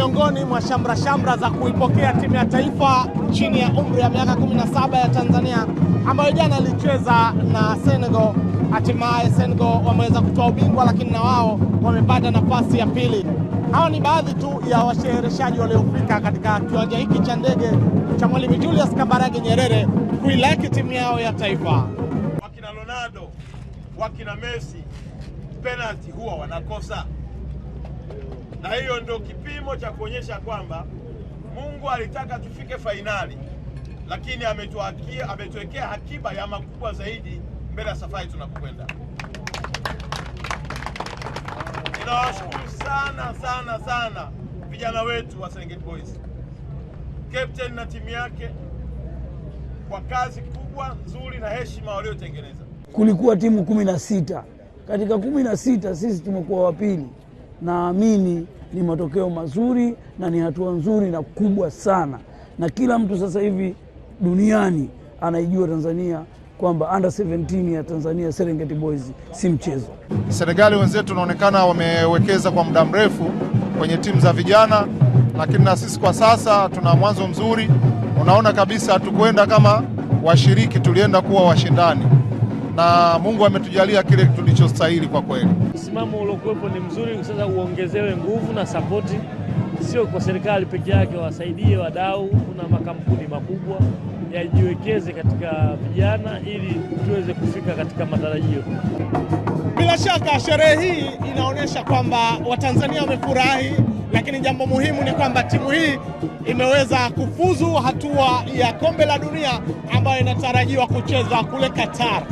miongoni mwa shamra za kuipokea timu ya taifa chini ya umri ya miaka 17 ya Tanzania ambayo jana ilicheza na Senegal. Hatimaye Senegal wameweza kutoa ubingwa, lakini na wao wamepata nafasi ya pili. Hawa ni baadhi tu ya washereheshaji waliofika katika kiwanja hiki cha ndege cha Mwalimu Julius Kambarage Nyerere kuilaki timu yao ya taifa. Wakina Ronaldo, wakina Messi, penalty huwa wanakosa. Na hiyo ndio kipimo cha kuonyesha kwamba Mungu alitaka tufike fainali, lakini ametuwekea hakiba ya makubwa zaidi mbele ya safari tunapokwenda. Ninawashukuru sana vijana wetu wa Serengeti Boys, captain na timu yake kwa kazi kubwa nzuri na heshima waliotengeneza. Kulikuwa timu 16. Katika 16 sisi tumekuwa wa pili. Naamini ni matokeo mazuri na ni hatua nzuri na kubwa sana, na kila mtu sasa hivi duniani anaijua Tanzania kwamba under 17 ya Tanzania Serengeti Boys si mchezo. Senegali wenzetu wanaonekana wamewekeza kwa muda mrefu kwenye timu za vijana, lakini na sisi kwa sasa tuna mwanzo mzuri. Unaona kabisa hatukwenda kama washiriki, tulienda kuwa washindani, na Mungu ametujalia kile tulichostahili kwa kweli. Msimamo uliokuwepo ni mzuri, sasa uongezewe nguvu na sapoti, sio kwa serikali peke yake, wasaidie wadau. Kuna makampuni makubwa yajiwekeze katika vijana ili tuweze kufika katika matarajio. Bila shaka sherehe hii inaonyesha kwamba Watanzania wamefurahi, lakini jambo muhimu ni kwamba timu hii imeweza kufuzu hatua ya kombe la dunia ambayo inatarajiwa kucheza kule Qatar.